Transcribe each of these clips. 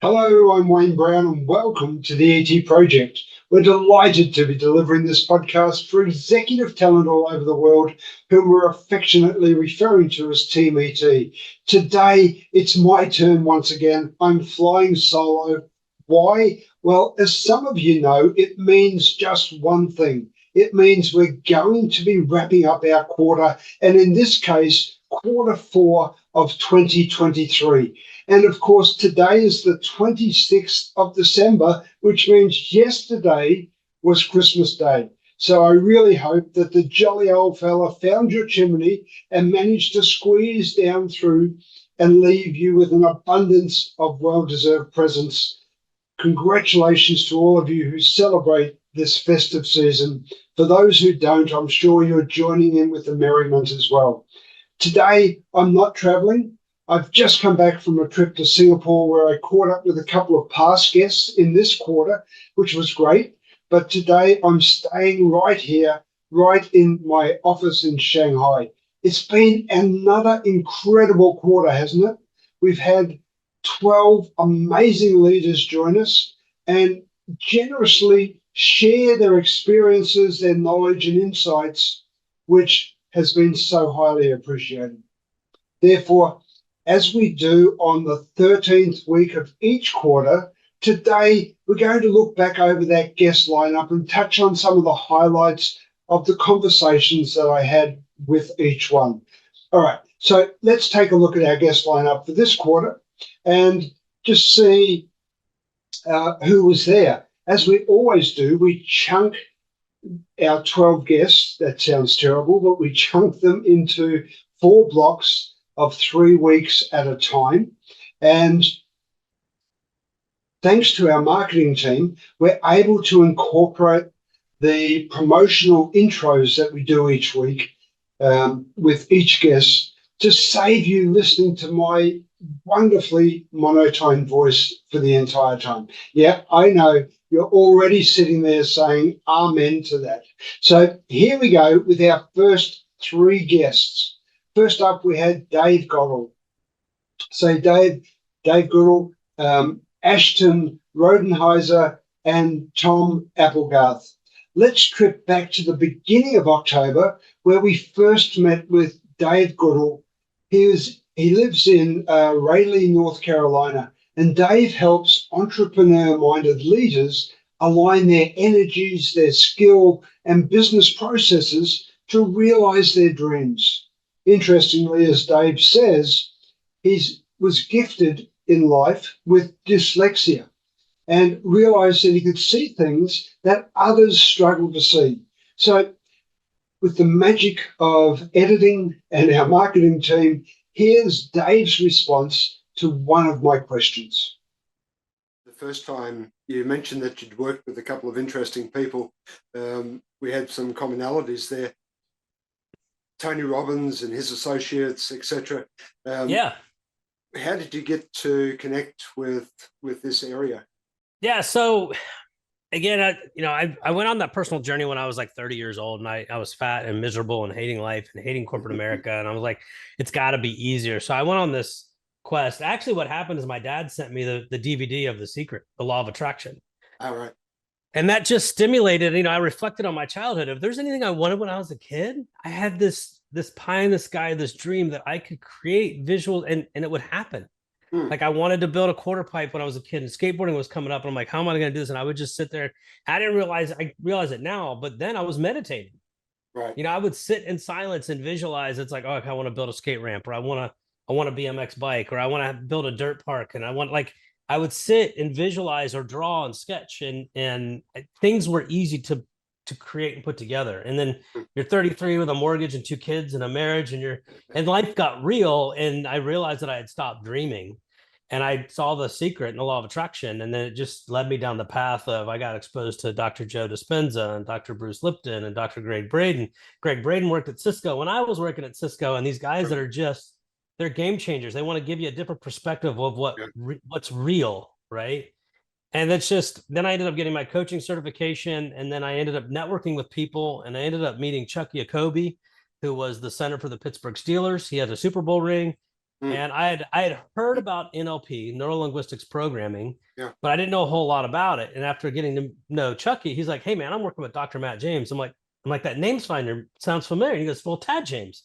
Hello, I'm Wayne Brown and welcome to the ET Project. We're delighted to be delivering this podcast for executive talent all over the world whom we're affectionately referring to as Team ET. Today, it's my turn once again. I'm flying solo. Why? Well, as some of you know, it means just one thing. It means we're going to be wrapping up our quarter, and in this case, quarter four of 2023. And of course, today is the 26th of December, which means yesterday was Christmas Day. So I really hope that the jolly old fella found your chimney and managed to squeeze down through and leave you with an abundance of well-deserved presents. Congratulations to all of you who celebrate this festive season. For those who don't, I'm sure you're joining in with the merriment as well. Today, I'm not traveling. I've just come back from a trip to Singapore where I caught up with a couple of past guests in this quarter, which was great. But today I'm staying right here, right in my office in Shanghai. It's been another incredible quarter, hasn't it? We've had 12 amazing leaders join us and generously share their experiences, their knowledge and insights, which has been so highly appreciated. Therefore, as we do on the 13th week of each quarter, today we're going to look back over that guest lineup and touch on some of the highlights of the conversations that I had with each one. All right, so let's take a look at our guest lineup for this quarter and just see who was there. As we always do, we chunk our 12 guests, that sounds terrible, but we chunk them into 4 blocks of 3 weeks at a time. And thanks to our marketing team, we're able to incorporate the promotional intros that we do each week with each guest to save you listening to my wonderfully monotone voice for the entire time. Yeah, I know you're already sitting there saying amen to that. So here we go with our first 3 guests. First up, we had Dave Goodall. So Dave Goodall, Ashton Rodenhiser, and Tom Applegarth. Let's trip back to the beginning of October, where we first met with Dave Goodall. He lives in Raleigh, North Carolina, and Dave helps entrepreneur-minded leaders align their energies, their skill, and business processes to realize their dreams. Interestingly, as Dave says, he was gifted in life with dyslexia and realized that he could see things that others struggle to see. So with the magic of editing and our marketing team, here's Dave's response to one of my questions. The first time you mentioned that you'd worked with a couple of interesting people, we had some commonalities there. Tony Robbins and his associates, etc. Yeah. How did you get to connect with this area? Yeah. So again, I went on that personal journey when I was like 30 years old, and I was fat and miserable and hating life and hating corporate America. And I was like, it's got to be easier. So I went on this quest. Actually, what happened is my dad sent me the DVD of The Secret, The Law of Attraction. All right. And that just stimulated, I reflected on my childhood. If there's anything I wanted when I was a kid, I had this pie in the sky, this dream that I could create visuals and it would happen. Like I wanted to build a quarter pipe when I was a kid, and skateboarding was coming up. And I'm like, how am I going to do this? And I would just sit there. I realize it now, but then I was meditating. Right. I would sit in silence and visualize. It's like, oh, I want to build a skate ramp, or I want a BMX bike, or I want to build a dirt park. And I would sit and visualize or draw and sketch, and things were easy to create and put together. And then you're 33 with a mortgage and 2 kids and a marriage, and life got real. And I realized that I had stopped dreaming, and I saw The Secret and The Law of Attraction. And then it just led me down the path of, I got exposed to Dr. Joe Dispenza and Dr. Bruce Lipton and Dr. Greg Braden. Greg Braden worked at Cisco when I was working at Cisco. And these guys that are they're game changers. They want to give you a different perspective of what's real, right? And that's just, then I ended up getting my coaching certification, and then I ended up networking with people, and I ended up meeting Chuck Jacoby, who was the center for the Pittsburgh Steelers. He had a Super Bowl ring. And I had heard about NLP, neuro linguistics programming, Yeah. but I didn't know a whole lot about it. And after getting to know Chucky, he's like, "Hey man, I'm working with Dr. Matt James." I'm like, that name's finder sounds familiar. And he goes, "Well, Tad James.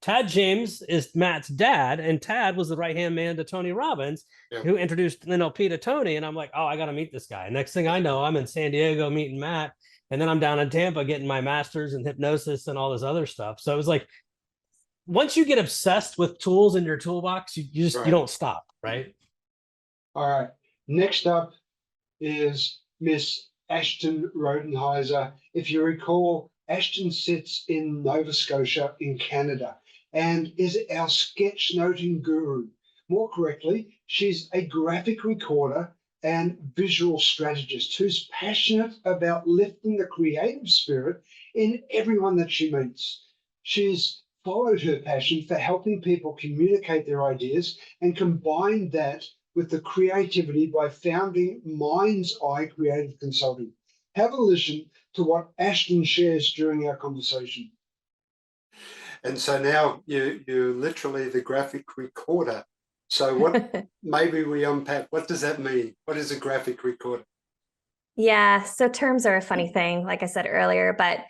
Tad James is Matt's dad, and Tad was the right-hand man to Tony Robbins, who introduced NLP to Tony." And I'm like, "Oh, I got to meet this guy." Next thing I know, I'm in San Diego meeting Matt, and then I'm down in Tampa getting my master's in hypnosis and all this other stuff. So it was like, once you get obsessed with tools in your toolbox, you don't stop, right? All right. Next up is Miss Ashton Rodenhiser. If you recall, Ashton sits in Nova Scotia in Canada and is our sketchnoting guru. More correctly, she's a graphic recorder and visual strategist who's passionate about lifting the creative spirit in everyone that she meets. She's followed her passion for helping people communicate their ideas and combine that with the creativity by founding Mind's Eye Creative Consulting. Have a listen to what Ashton shares during our conversation. And so now you're literally the graphic recorder. So what, maybe we unpack, what does that mean? What is a graphic recorder? Yeah, so terms are a funny thing, like I said earlier, but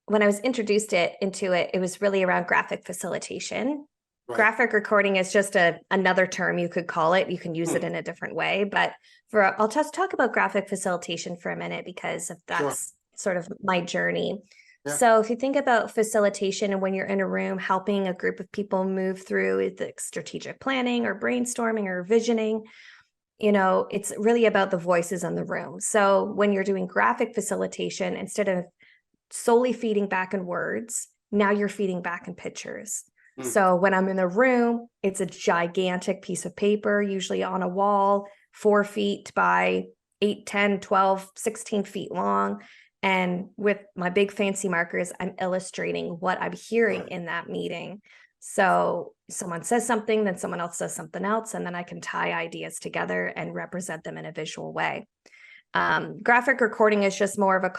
when I was introduced into it, it was really around graphic facilitation. Right. Graphic recording is just another term you could call it. You can use it in a different way, but I'll just talk about graphic facilitation for a minute because that's sort of my journey. Yeah. So if you think about facilitation and when you're in a room helping a group of people move through the strategic planning or brainstorming or visioning, it's really about the voices in the room. So when you're doing graphic facilitation, instead of solely feeding back in words, now you're feeding back in pictures. So when I'm in the room, it's a gigantic piece of paper, usually on a wall, 4 feet by 8, 10, 12, 16 feet long. And with my big fancy markers, I'm illustrating what I'm hearing in that meeting. So someone says something, then someone else says something else, and then I can tie ideas together and represent them in a visual way. Graphic recording is just more of a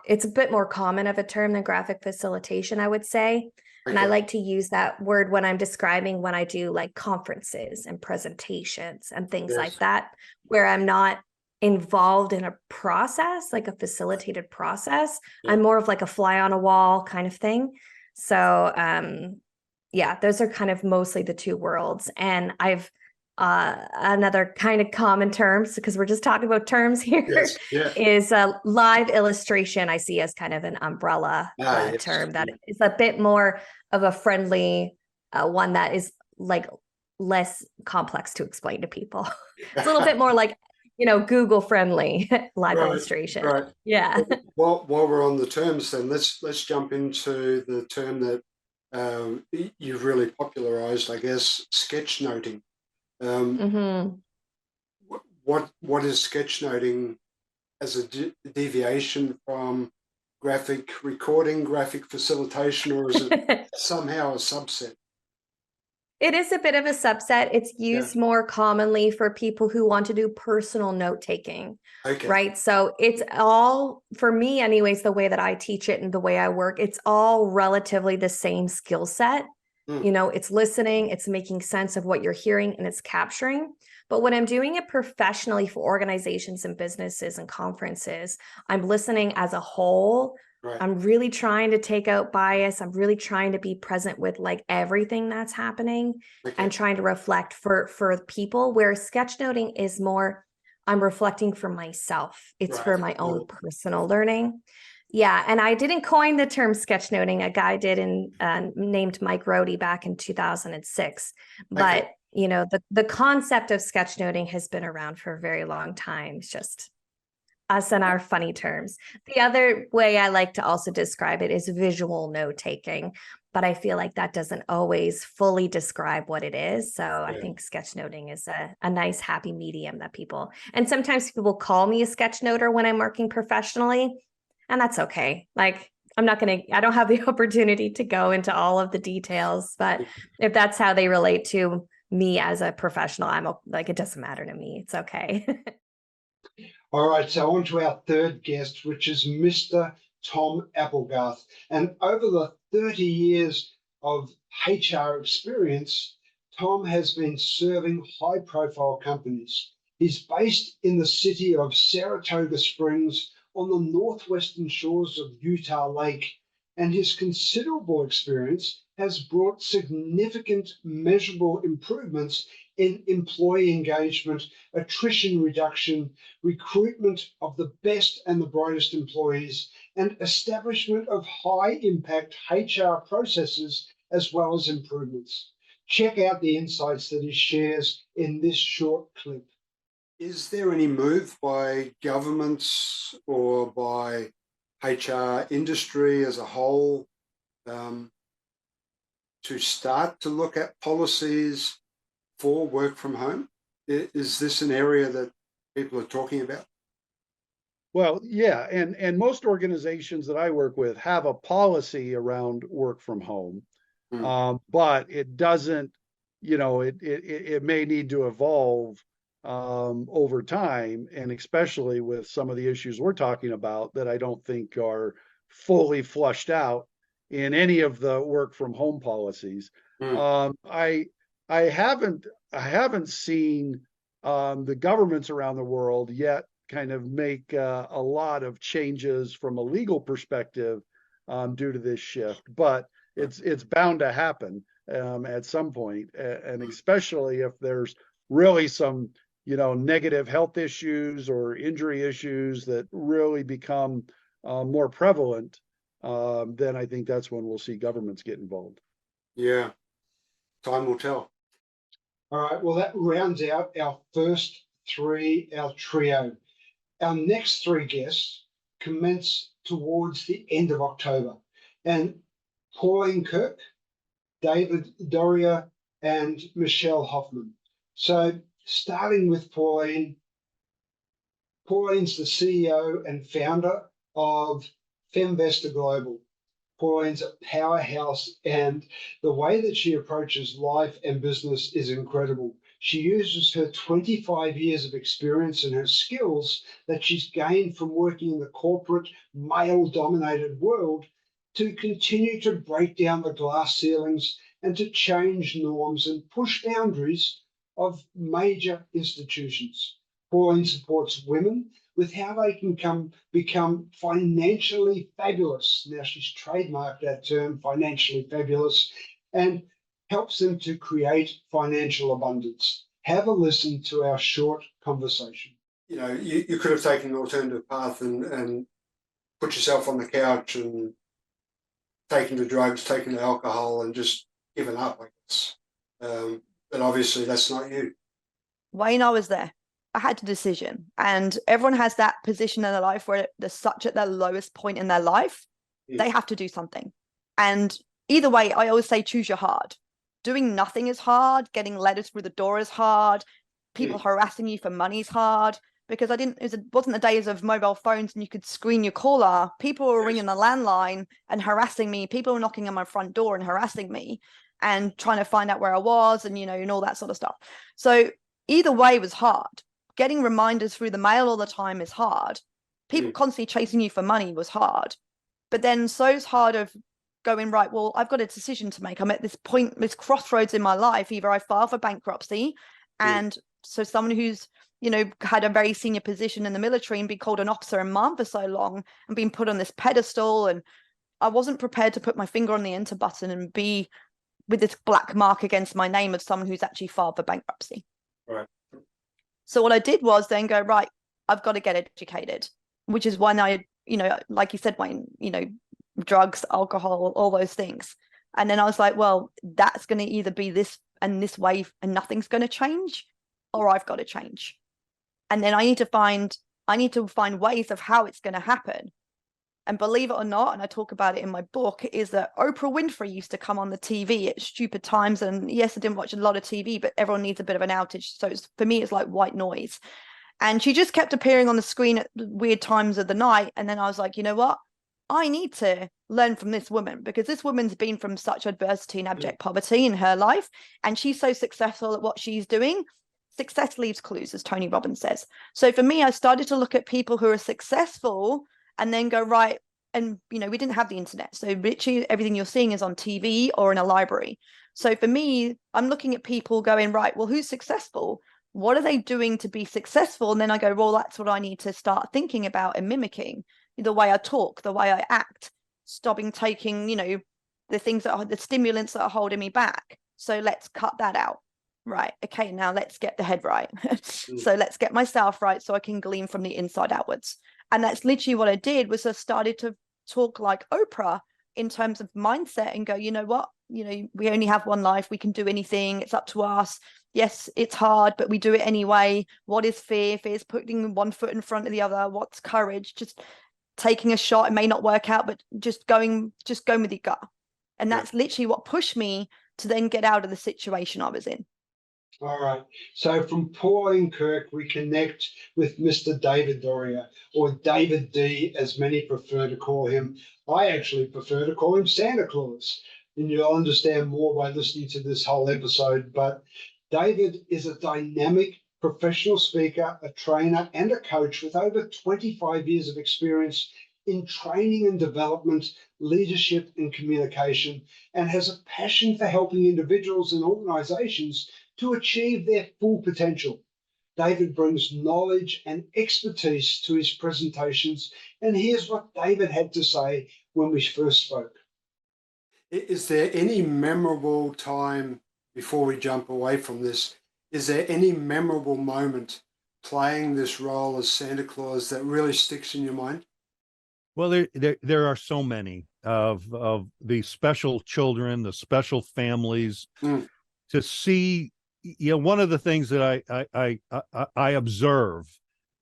it's a bit more common of a term than graphic facilitation, I would say. And I like to use that word when I'm describing when I do like conferences and presentations and things like that, where I'm not involved in a process, like a facilitated process. I'm more of like a fly on a wall kind of thing. So those are kind of mostly the two worlds. And I've another kind of common terms, because we're just talking about terms here, is live illustration. I see as kind of an umbrella term that is a bit more of a friendly one that is like less complex to explain to people. It's a little bit more like, Google friendly live illustration. Right. Yeah. While we're on the terms, then let's jump into the term that you've really popularized, I guess, sketchnoting. What is sketchnoting as a deviation from graphic recording, graphic facilitation, or is it somehow a subset? It is a bit of a subset. It's used more commonly for people who want to do personal note-taking, right? So it's all, for me anyways, the way that I teach it and the way I work, it's all relatively the same skill set. It's listening, it's making sense of what you're hearing, and it's capturing. But when I'm doing it professionally for organizations and businesses and conferences, I'm listening as a whole. Right. I'm really trying to take out bias. I'm really trying to be present with like everything that's happening and trying to reflect for people, where sketchnoting is more, I'm reflecting for myself. It's for my own personal learning. Yeah, and I didn't coin the term sketchnoting. A guy did named Mike Rohde back in 2006. But, the concept of sketchnoting has been around for a very long time. It's just us and our funny terms. The other way I like to also describe it is visual note-taking, but I feel like that doesn't always fully describe what it is. So I think sketchnoting is a nice happy medium that people, and sometimes people call me a sketchnoter when I'm working professionally. And that's okay. Like, I don't have the opportunity to go into all of the details, but if that's how they relate to me as a professional, I'm like, it doesn't matter to me. It's okay. All right. So on to our third guest, which is Mr. Tom Applegarth. And over the 30 years of HR experience, Tom has been serving high-profile companies. He's based in the city of Saratoga Springs on the northwestern shores of Utah Lake, and his considerable experience has brought significant measurable improvements in employee engagement, attrition reduction, recruitment of the best and the brightest employees, and establishment of high-impact HR processes as well as improvements. Check out the insights that he shares in this short clip. Is there any move by governments or by HR industry as a whole to start to look at policies for work from home? Is this an area that people are talking about? Well, yeah, and most organizations that I work with have a policy around work from home, but it doesn't, it may need to evolve over time, and especially with some of the issues we're talking about that I don't think are fully flushed out in any of the work from home policies. I haven't seen the governments around the world yet kind of make a lot of changes from a legal perspective due to this shift, but it's bound to happen at some point, and especially if there's really some negative health issues or injury issues that really become more prevalent, then I think that's when we'll see governments get involved. Yeah, time will tell. All right, well, that rounds out our first three, our trio. Our next three guests commence towards the end of October, and Pauline Kirk, David Dorrier, and Michelle Hoffman. So starting with Pauline, Pauline's the CEO and founder of Femvesta Global. Pauline's a powerhouse, and the way that she approaches life and business is incredible. She uses her 25 years of experience and her skills that she's gained from working in the corporate, male-dominated world to continue to break down the glass ceilings and to change norms and push boundaries of major institutions. Pauline supports women with how they can become financially fabulous. Now, she's trademarked that term, financially fabulous, and helps them to create financial abundance. Have a listen to our short conversation. You could have taken an alternative path and put yourself on the couch and taken to drugs, taken to alcohol, and just given up, I guess. But obviously that's not you. Wayne, I was there. I had a decision, and everyone has that position in their life where they're such at their lowest point in their life, they have to do something. And either way, I always say, choose your hard. Doing nothing is hard. Getting letters through the door is hard. People harassing you for money is hard, because it wasn't the days of mobile phones and you could screen your caller. People were ringing the landline and harassing me. People were knocking on my front door and harassing me and trying to find out where I was, and and all that sort of stuff. So either way was hard. Getting reminders through the mail all the time is hard. People constantly chasing you for money was hard. But then so's hard of going, right, well, I've got a decision to make. I'm at this point, this crossroads in my life. Either I file for bankruptcy, and so someone who's, had a very senior position in the military and be called an officer and mom for so long and being put on this pedestal, and I wasn't prepared to put my finger on the enter button and be with this black mark against my name of someone who's actually filed for bankruptcy. Right. So what I did was then go, right, I've got to get educated, which is when I, like you said, Wayne, drugs, alcohol, all those things. And then I was like, well, that's going to either be this and this way and nothing's going to change, or I've got to change. And then I need to find ways of how it's going to happen. And believe it or not, and I talk about it in my book, is that Oprah Winfrey used to come on the TV at stupid times. And yes, I didn't watch a lot of TV, but everyone needs a bit of an outage. So for me, it's like white noise. And she just kept appearing on the screen at weird times of the night. And then I was like, you know what? I need to learn from this woman, because this woman's been from such adversity and abject poverty in her life. And she's so successful at what she's doing. Success leaves clues, as Tony Robbins says. So for me, I started to look at people who are successful and then go, right, and we didn't have the internet. So literally everything you're seeing is on TV or in a library. So for me, I'm looking at people going, right, well, who's successful? What are they doing to be successful? And then I go, well, that's what I need to start thinking about and mimicking. The way I talk, the way I act, stopping taking, the things that are the stimulants that are holding me back. So let's cut that out. Right. Okay. Now let's get the head right. So let's get myself right so I can glean from the inside outwards. And that's literally what I did, was I started to talk like Oprah in terms of mindset and go, you know what? We only have one life. We can do anything. It's up to us. Yes, it's hard, but we do it anyway. What is fear? Fear is putting one foot in front of the other. What's courage? Just taking a shot. It may not work out, but just going with your gut. And that's literally what pushed me to then get out of the situation I was in. All right. So from Pauline Kirk, we connect with Mr. David Dorrier, or David D, as many prefer to call him. I actually prefer to call him Santa Claus, and you'll understand more by listening to this whole episode. But David is a dynamic professional speaker, a trainer, and a coach with over 25 years of experience in training and development, leadership and communication, and has a passion for helping individuals and organizations to achieve their full potential. David brings knowledge and expertise to his presentations, and here's what David had to say when we first spoke. Is there any memorable time, before we jump away from this, is there any memorable moment playing this role as Santa Claus that really sticks in your mind? Well, there are so many of the special children, the special families. To see, one of the things that I observe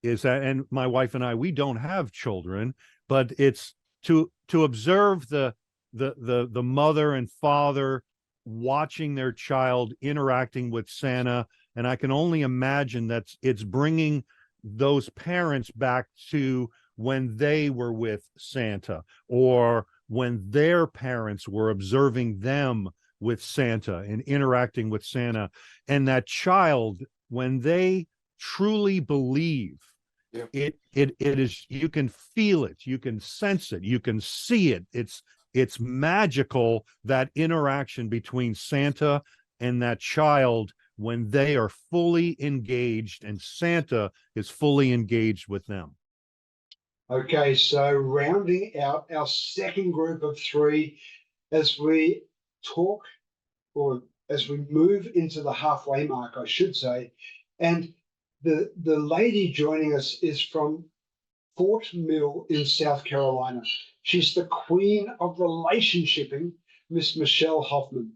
is that, and my wife and I, we don't have children, but it's to observe the mother and father watching their child interacting with Santa, and I can only imagine that it's bringing those parents back to when they were with Santa, or when their parents were observing them with Santa and interacting with Santa. And that child, when they truly believe, it is, you can feel it, you can sense it, you can see it. It's magical, that interaction between Santa and that child when they are fully engaged and Santa is fully engaged with them. Okay, so rounding out our second group of three, as we talk, or as we move into the halfway mark, I should say, and the lady joining us is from Fort Mill in South Carolina. She's the queen of relationshiping, Miss Michelle Hoffman.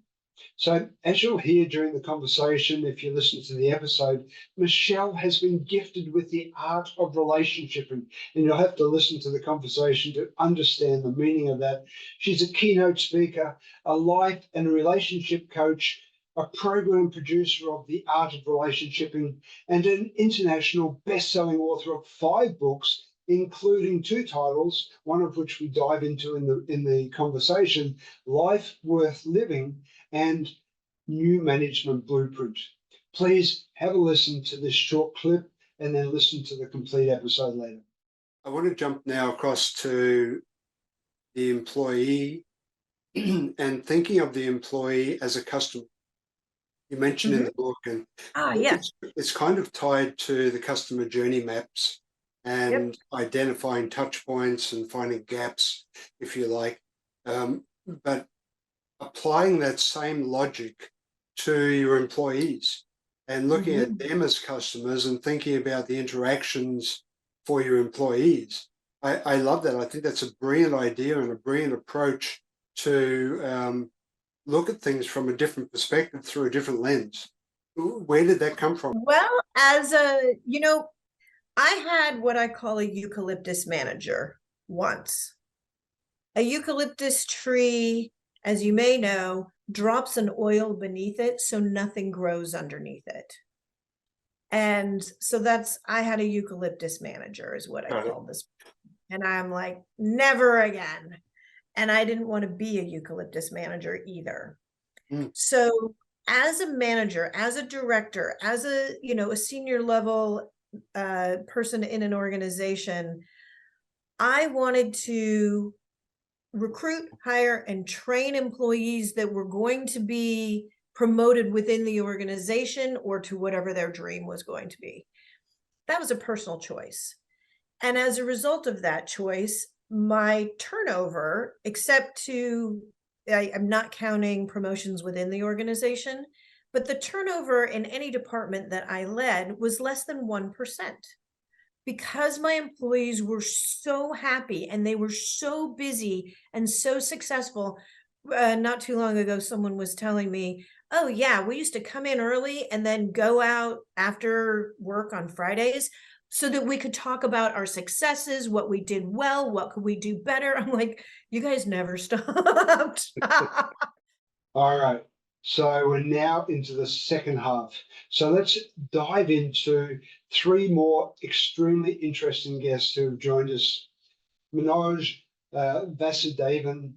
So as you'll hear during the conversation, if you listen to the episode, Michelle has been gifted with the art of relationshiping, and you'll have to listen to the conversation to understand the meaning of that. She's a keynote speaker, a life and relationship coach, a program producer of the art of relationshiping, and an international best-selling author of 5 books, including 2 titles, one of which we dive into in the conversation, Life Worth Living and New Management Blueprint. Please have a listen to this short clip and then listen to the complete episode later. I want to jump now across to the employee and thinking of the employee as a customer. You mentioned in the book, and it's kind of tied to the customer journey maps and identifying touch points and finding gaps, if you like. But applying that same logic to your employees and looking at them as customers and thinking about the interactions for your employees. I love that. I think that's a brilliant idea and a brilliant approach to look at things from a different perspective through a different lens. Where did that come from? Well, I had what I call a eucalyptus manager once. A eucalyptus tree, as you may know, drops an oil beneath it so nothing grows underneath it. And so I had a eucalyptus manager is what I called this. And I'm like, never again. And I didn't want to be a eucalyptus manager either. So as a manager, as a director, as a senior level person in an organization, I wanted to recruit, hire, and train employees that were going to be promoted within the organization or to whatever their dream was going to be. That was a personal choice. And as a result of that choice, my turnover, I'm not counting promotions within the organization, but the turnover in any department that I led was less than 1%. Because my employees were so happy and they were so busy and so successful. Not too long ago, someone was telling me, oh yeah, we used to come in early and then go out after work on Fridays so that we could talk about our successes, what we did well, what could we do better. I'm like, you guys never stopped. All right. So we're now into the second half. So let's dive into three more extremely interesting guests who have joined us. Manoj Vasudevan,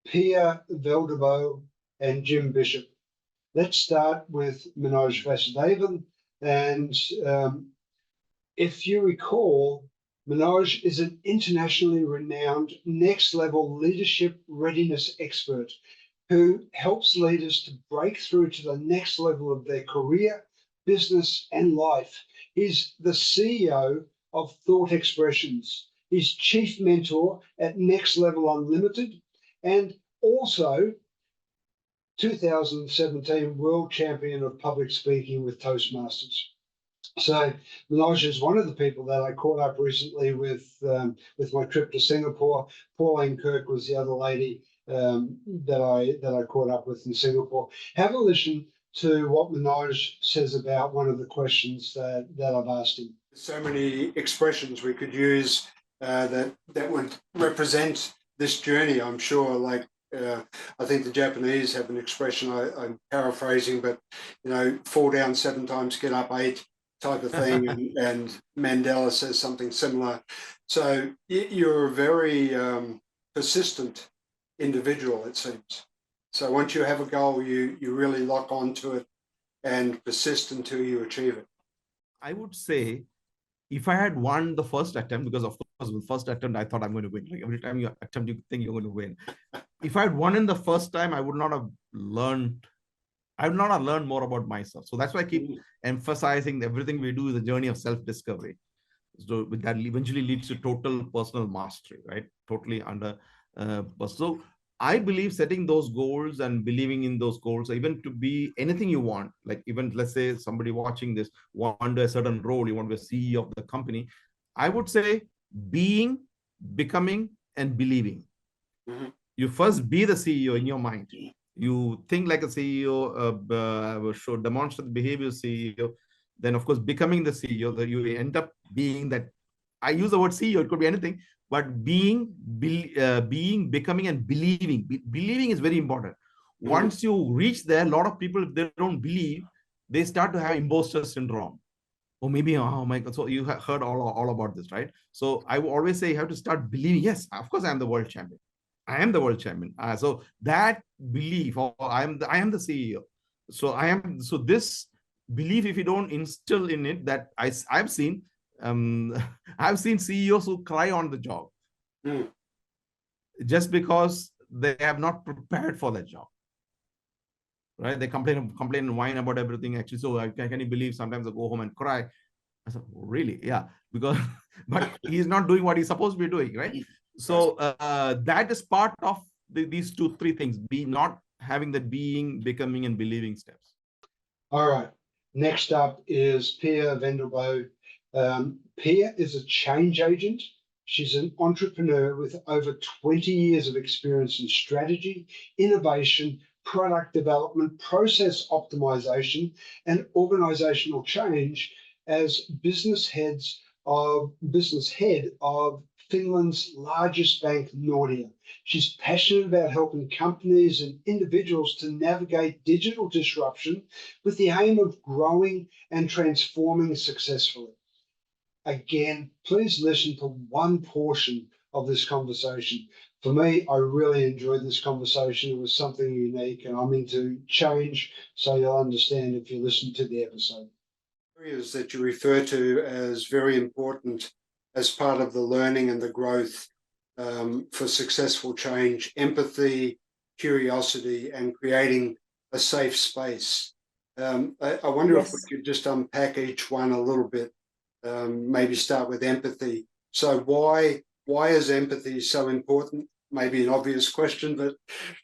Pia Wendelbo, and Jim Bishop. Let's start with Manoj Vasudevan. And if you recall, Manoj is an internationally renowned next-level leadership readiness expert who helps leaders to break through to the next level of their career, business, and life. He's the CEO of Thought Expressions. He's chief mentor at Next Level Unlimited, and also 2017 world champion of public speaking with Toastmasters. So Manoj is one of the people that I caught up recently with my trip to Singapore. Pauline Kirk was the other lady that I caught up with in Singapore. Have a listen to what Manoj says about one of the questions that I've asked him. So many expressions we could use that would represent this journey, I'm sure. Like I think the Japanese have an expression, I'm paraphrasing, but fall down 7 times, get up 8 type of thing. and Mandela says something similar. So you're a very persistent individual, it seems. So once you have a goal, you really lock onto it and persist until you achieve it. I would say if I had won the first attempt, because of course the first attempt I thought I'm going to win. Like every time you attempt, you think you're going to win. If I had won in the first time, I would not have learned more about myself. So that's why I keep emphasizing everything we do is a journey of self-discovery. So that eventually leads to total personal mastery, right? Totally under. So I believe setting those goals and believing in those goals, even to be anything you want, like even let's say somebody watching this want a certain role, you want to be a CEO of the company. I would say being, becoming, and believing. Mm-hmm. You first be the CEO in your mind. You think like a CEO, should demonstrate behavior CEO. Then, of course, becoming the CEO, that you end up being that. I use the word CEO, it could be anything, but being, becoming, and believing. Believing is very important. Once you reach there, a lot of people, if they don't believe, they start to have imposter syndrome. Or maybe, oh my God, so you have heard all about this, right? So I will always say you have to start believing, yes, of course, I am the world champion. I am the world champion. So that belief, I am the CEO. So this belief, if you don't instill in it, that I've seen CEOs who cry on the job just because they have not prepared for that job. Right? They complain and whine about everything. Actually, so can you believe sometimes I go home and cry? I said, oh, really? Yeah, because but he's not doing what he's supposed to be doing, right? So that is part of these 2-3 things. Be not having the being, becoming, and believing steps. All right. Next up is Pia Wendelbo. Pia is a change agent. She's an entrepreneur with over 20 years of experience in strategy, innovation, product development, process optimization, and organizational change as business head of Finland's largest bank, Dorrier. She's passionate about helping companies and individuals to navigate digital disruption with the aim of growing and transforming successfully. Again, please listen to one portion of this conversation. For me, I really enjoyed this conversation. It was something unique, and I'm into change, so you'll understand if you listen to the episode. Areas that you refer to as very important as part of the learning and the growth for successful change: empathy, curiosity, and creating a safe space. I wonder if we could just unpack each one a little bit. Maybe start with empathy. So why is empathy so important? Maybe an obvious question, but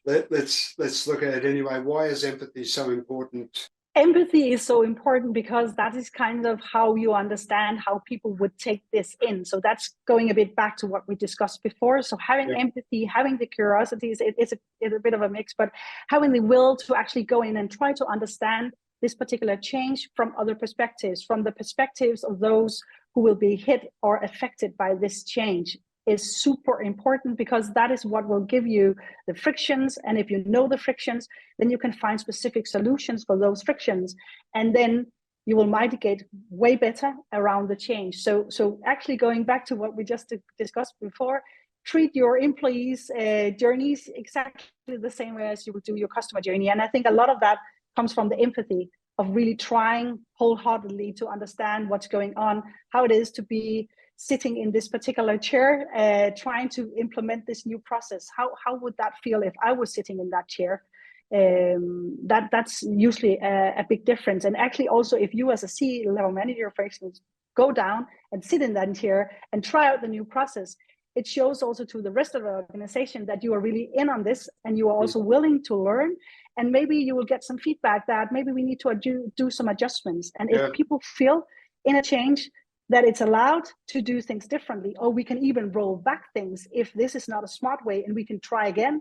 let's look at it anyway. Why is empathy so important? Empathy is so important because that is kind of how you understand how people would take this in. So that's going a bit back to what we discussed before. So having empathy, having the curiosities, it's a bit of a mix, but having the will to actually go in and try to understand this particular change from other perspectives, from the perspectives of those who will be hit or affected by this change, is super important, because that is what will give you the frictions. And if you know the frictions, then you can find specific solutions for those frictions. And then you will mitigate way better around the change. So actually going back to what we just discussed before, treat your employees' journeys exactly the same way as you would do your customer journey. And I think a lot of that comes from the empathy of really trying wholeheartedly to understand what's going on, how it is to be sitting in this particular chair, trying to implement this new process. How would that feel if I was sitting in that chair? That's usually a big difference. And actually also, if you as a C-level manager, for instance, go down and sit in that chair and try out the new process, it shows also to the rest of the organization that you are really in on this and you are also willing to learn. And maybe you will get some feedback that maybe we need to do some adjustments. And if people feel in a change that it's allowed to do things differently, or we can even roll back things if this is not a smart way and we can try again,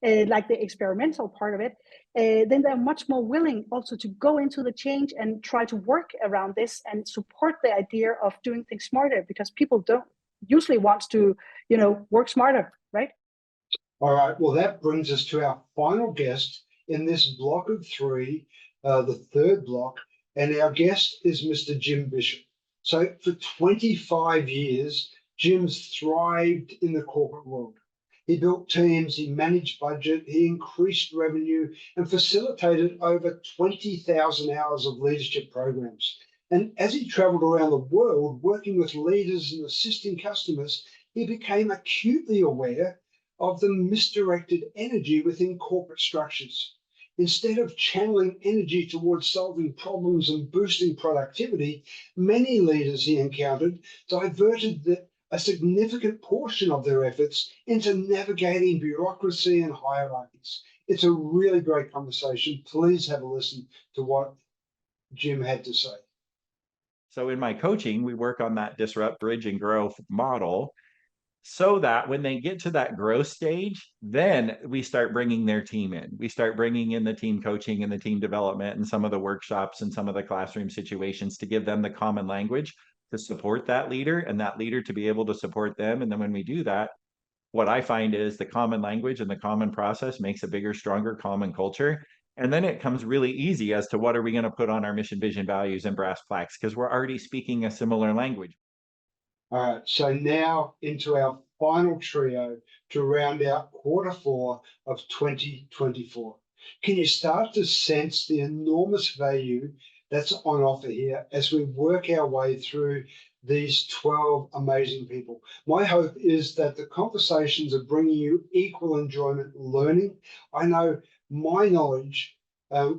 like the experimental part of it, then they're much more willing also to go into the change and try to work around this and support the idea of doing things smarter, because people don't usually want to, work smarter, right? All right, well, that brings us to our final guest in this block of three, the third block, and our guest is Mr. Jim Bishop. So for 25 years, Jim's thrived in the corporate world. He built teams, he managed budget, he increased revenue, and facilitated over 20,000 hours of leadership programs. And as he traveled around the world, working with leaders and assisting customers, he became acutely aware of the misdirected energy within corporate structures. Instead of channeling energy towards solving problems and boosting productivity, many leaders he encountered diverted a significant portion of their efforts into navigating bureaucracy and hierarchies. It's a really great conversation. Please have a listen to what Jim had to say. So in my coaching, we work on that disrupt, bridge, and growth model, so that when they get to that growth stage, then we start bringing their team in. We start bringing in the team coaching and the team development and some of the workshops and some of the classroom situations to give them the common language to support that leader, and that leader to be able to support them. And then when we do that, what I find is the common language and the common process makes a bigger, stronger, common culture. And then it comes really easy as to what are we going to put on our mission, vision, values, and brass plaques, because we're already speaking a similar language. All right, so now into our final trio to round out quarter four of 2024. Can you start to sense the enormous value that's on offer here as we work our way through these 12 amazing people? My hope is that the conversations are bringing you equal enjoyment learning. I know my knowledge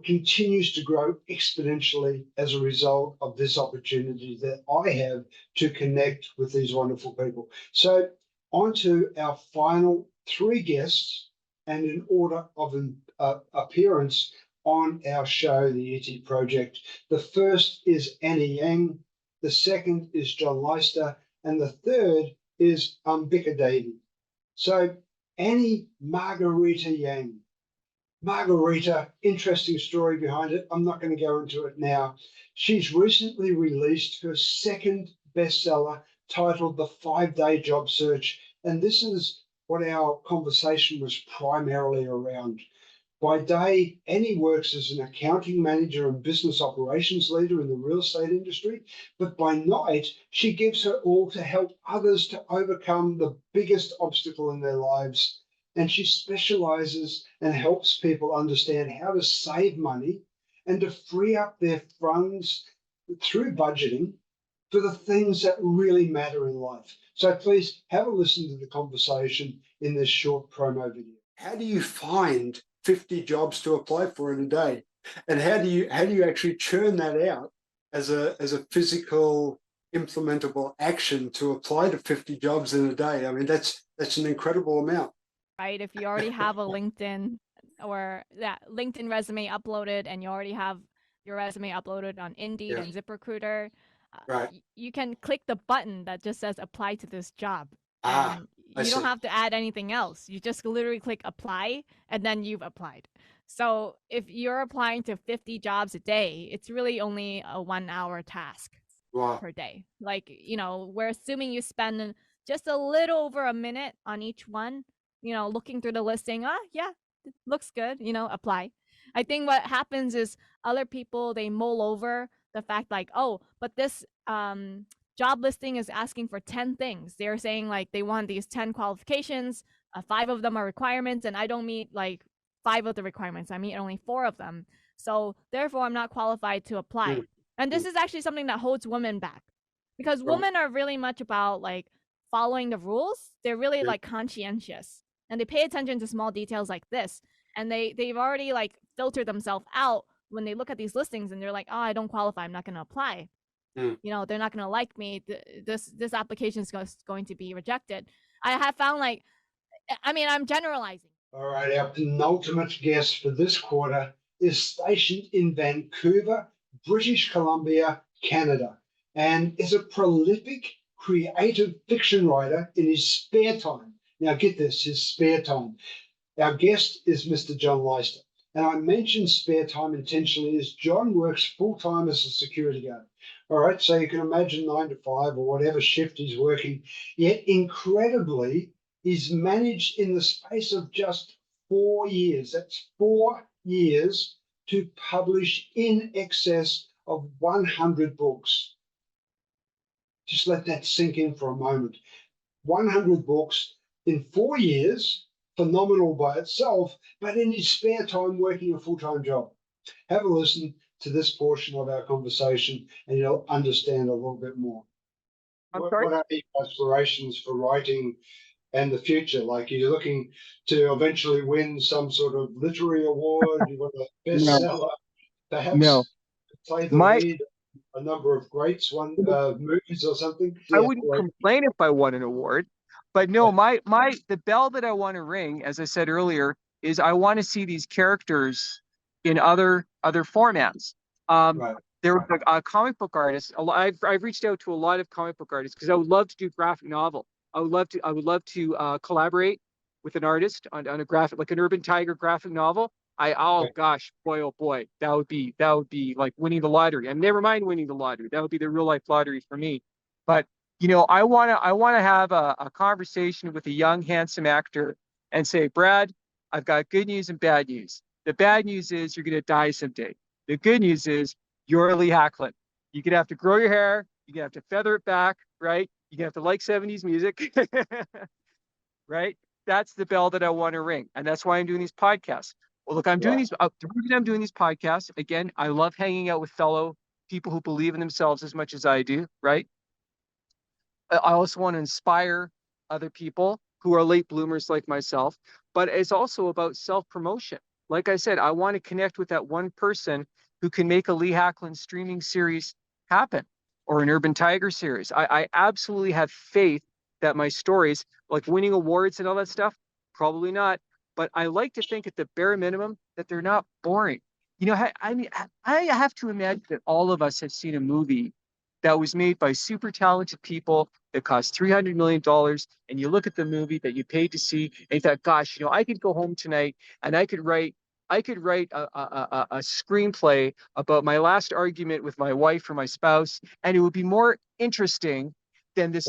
continues to grow exponentially as a result of this opportunity that I have to connect with these wonderful people. So on to our final three guests, and in order of appearance on our show, the ET Project. The first is Annie Yang, the second is John Leister, and the third is Ambika Devi. So Annie Margarita Yang. Margarita, interesting story behind it. I'm not going to go into it now. She's recently released her second bestseller titled The 5-Day Job Search. And this is what our conversation was primarily around. By day, Annie works as an accounting manager and business operations leader in the real estate industry. But by night, she gives her all to help others to overcome the biggest obstacle in their lives. And she specializes and helps people understand how to save money and to free up their funds through budgeting for the things that really matter in life. So please have a listen to the conversation in this short promo video. How do you find 50 jobs to apply for in a day? And how do you actually churn that out as a physical implementable action to apply to 50 jobs in a day? I mean, that's an incredible amount. Right. If you already have a LinkedIn or that LinkedIn resume uploaded, and you already have your resume uploaded on Indeed and ZipRecruiter, Right. you can click the button that just says apply to this job. And you don't have to add anything else. You just literally click apply, and then you've applied. So if you're applying to 50 jobs a day, it's really only a 1 hour task per day. Like, you know, we're assuming you spend just a little over a minute on each one, you know, looking through the listing. Yeah, it looks good, you know, apply. I think what happens is other people, they mull over the fact like, oh, but this job listing is asking for 10 things. They're saying like they want these 10 qualifications, 5 of them are requirements, and I don't meet like 5 of the requirements. I meet only 4 of them. So therefore, I'm not qualified to apply. And this is actually something that holds women back, because women are really much about like following the rules. They're really like conscientious, and they pay attention to small details like this. And they've already like filtered themselves out when they look at these listings, and they're like, oh, I don't qualify, I'm not going to apply. You know, they're not going to like me. This application is going to be rejected. I have found like, I mean, I'm generalizing. All right, our penultimate guest for this quarter is stationed in Vancouver, British Columbia, Canada, and is a prolific creative fiction writer in his spare time. Now get this, his spare time. Our guest is Mr. John Leister. And I mentioned spare time intentionally as John works full-time as a security guard. All right, so you can imagine 9 to 5 or whatever shift he's working, yet incredibly, he's managed in the space of just 4 years, that's 4 years, to publish in excess of 100 books. Just let that sink in for a moment. 100 books in 4 years, phenomenal by itself, but in his spare time working a full-time job. Have a listen to this portion of our conversation and you'll understand a little bit more. What are your aspirations for writing and the future? Like, are you looking to eventually win some sort of literary award? You want a bestseller? Perhaps play the lead a number of greats, movies or something? I wouldn't complain if I won an award, but no, the bell that I want to ring, as I said earlier, is I want to see these characters in other formats. There was a comic book artist. I've reached out to a lot of comic book artists because I would love to do graphic novel. I would love to collaborate with an artist on a graphic, like an Urban Tiger graphic novel. Gosh, boy, oh boy, that would be like winning the lottery. And never mind winning the lottery. That would be the real life lottery for me. But you know, I wanna have a conversation with a young, handsome actor and say, Brad, I've got good news and bad news. The bad news is you're gonna die someday. The good news is you're Lee Hacklin. You're gonna have to grow your hair. You're gonna have to feather it back, right? You're gonna have to like 70s music, right? That's the bell that I want to ring, and that's why I'm doing these podcasts. Well, look, I'm doing these. The reason I'm doing these podcasts, again, I love hanging out with fellow people who believe in themselves as much as I do, right? I also want to inspire other people who are late bloomers like myself, but it's also about self-promotion. Like I said, I want to connect with that one person who can make a Lee Hacklin streaming series happen, or an Urban Tiger series. I absolutely have faith that my stories, like winning awards and all that stuff, probably not. But I like to think at the bare minimum that they're not boring. You know, I mean, I have to imagine that all of us have seen a movie that was made by super talented people that cost $300 million. And you look at the movie that you paid to see and you thought, gosh, you know, I could go home tonight and I could write a screenplay about my last argument with my wife or my spouse, and it would be more interesting than this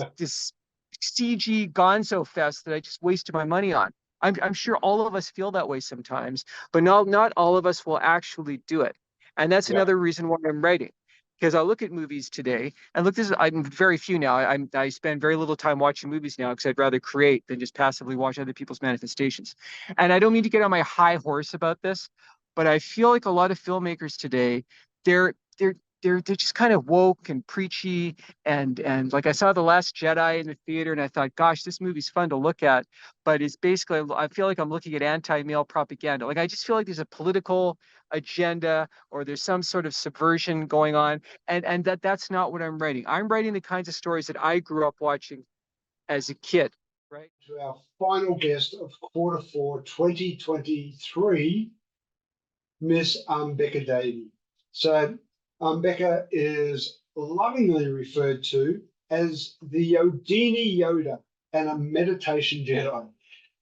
CG gonzo fest that I just wasted my money on. I'm sure all of us feel that way sometimes, but not all of us will actually do it. And that's another reason why I'm writing. Because I look at movies today, and look, I'm very few now. I spend very little time watching movies now because I'd rather create than just passively watch other people's manifestations. And I don't mean to get on my high horse about this, but I feel like a lot of filmmakers today, they're they're just kind of woke and preachy, and like I saw The Last Jedi in the theater, and I thought, gosh, this movie's fun to look at, but it's basically, I feel like I'm looking at anti-male propaganda. Like, I just feel like there's a political agenda, or there's some sort of subversion going on, and that's not what I'm writing. I'm writing the kinds of stories that I grew up watching as a kid. Right. To our final guest of Q4 2023, Miss Ambika Devi. So Ambika is lovingly referred to as the Yodini Yoda and a meditation Jedi.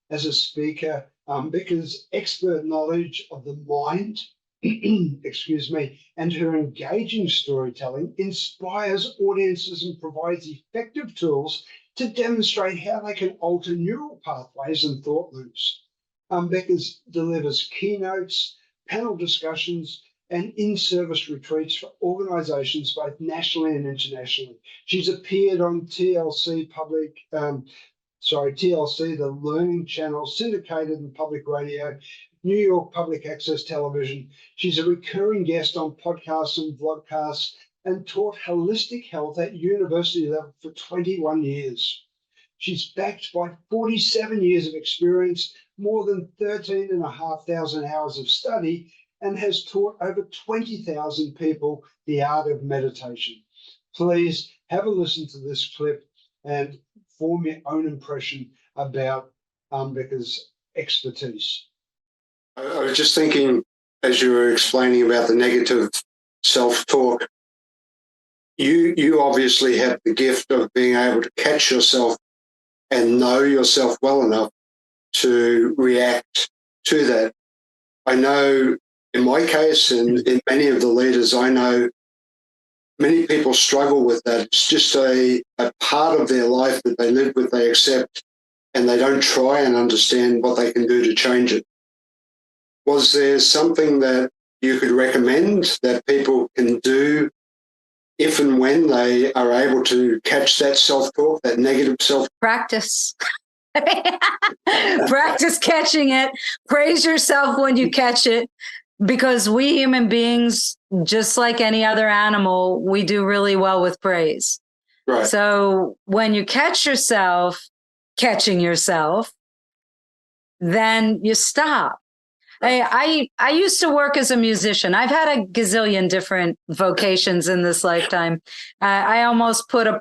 As a speaker, Ambika's expert knowledge of the mind, excuse me, and her engaging storytelling inspires audiences and provides effective tools to demonstrate how they can alter neural pathways and thought loops. Ambika delivers keynotes, panel discussions, and in-service retreats for organisations both nationally and internationally. She's appeared on TLC, the Learning Channel, syndicated and public radio, New York Public Access Television. She's a recurring guest on podcasts and vlogcasts, and taught holistic health at university level for 21 years. She's backed by 47 years of experience, more than 13,500 hours of study, and has taught over 20,000 people the art of meditation. Please have a listen to this clip and form your own impression about Ambika's expertise. I was just thinking, as you were explaining about the negative self-talk, you obviously have the gift of being able to catch yourself and know yourself well enough to react to that. I know in my case, and in many of the leaders I know, many people struggle with that. It's just a part of their life that they live with, they accept, and they don't try and understand what they can do to change it. Was there something that you could recommend that people can do if and when they are able to catch that self-talk, that negative self-talk? Practice. Practice catching it. Praise yourself when you catch it, because we human beings, just like any other animal, we do really well with praise. Right. So when you catch yourself catching yourself, then you stop. I used to work as a musician. I've had a gazillion different vocations in this lifetime. I almost put a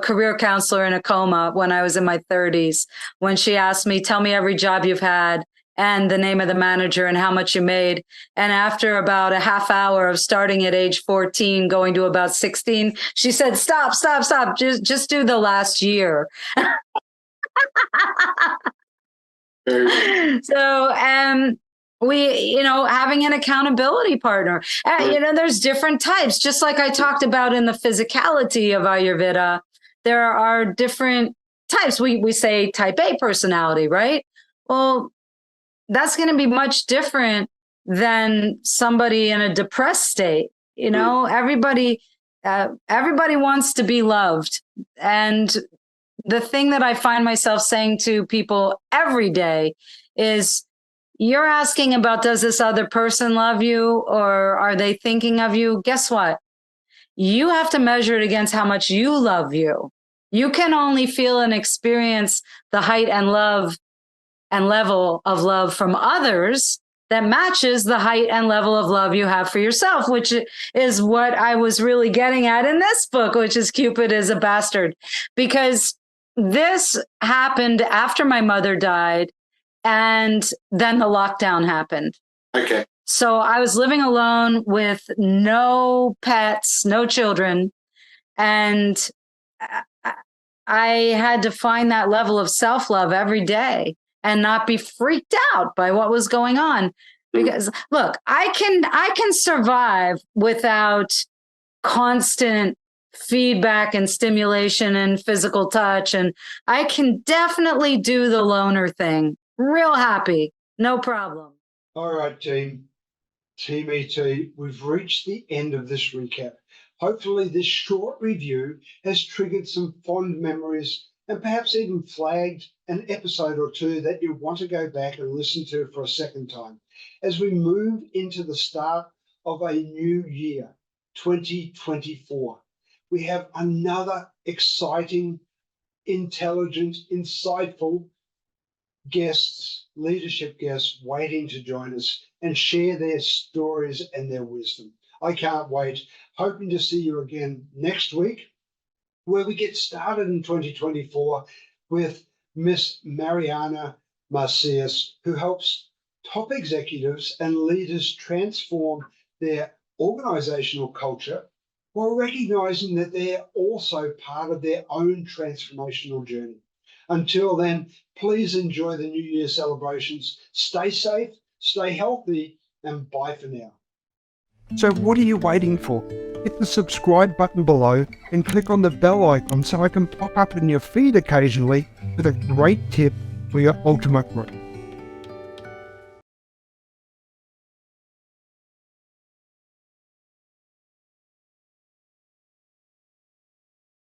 career counselor in a coma when I was in my 30s, when she asked me, tell me every job you've had and the name of the manager and how much you made. And after about a half hour of starting at age 14, going to about 16, she said, stop. Just do the last year. So, having an accountability partner, there's different types, just like I talked about in the physicality of Ayurveda, there are different types. We say type A personality, right? Well, that's going to be much different than somebody in a depressed state. Everybody wants to be loved. And the thing that I find myself saying to people every day is, you're asking about, does this other person love you, or are they thinking of you? Guess what? You have to measure it against how much you love you. You can only feel and experience the height and love and level of love from others that matches the height and level of love you have for yourself, which is what I was really getting at in this book, which is Cupid is a Bastard. Because this happened after my mother died, and then the lockdown happened. Okay. So I was living alone with no pets, no children. And I had to find that level of self-love every day and not be freaked out by what was going on. Because look, I can survive without constant feedback and stimulation and physical touch. And I can definitely do the loner thing. Real happy. No problem. All right, Team ET, we've reached the end of this recap. Hopefully this short review has triggered some fond memories and perhaps even flagged an episode or two that you want to go back and listen to for a second time as we move into the start of a new year. 2024. We have another exciting, intelligent, insightful guests, leadership guests waiting to join us and share their stories and their wisdom. I can't wait. Hoping to see you again next week, where we get started in 2024 with Miss Mariana Macias, who helps top executives and leaders transform their organizational culture while recognizing that they're also part of their own transformational journey. Until then, please enjoy the New Year celebrations. Stay safe, stay healthy, and bye for now. So what are you waiting for? Hit the subscribe button below and click on the bell icon so I can pop up in your feed occasionally with a great tip for your ultimate growth.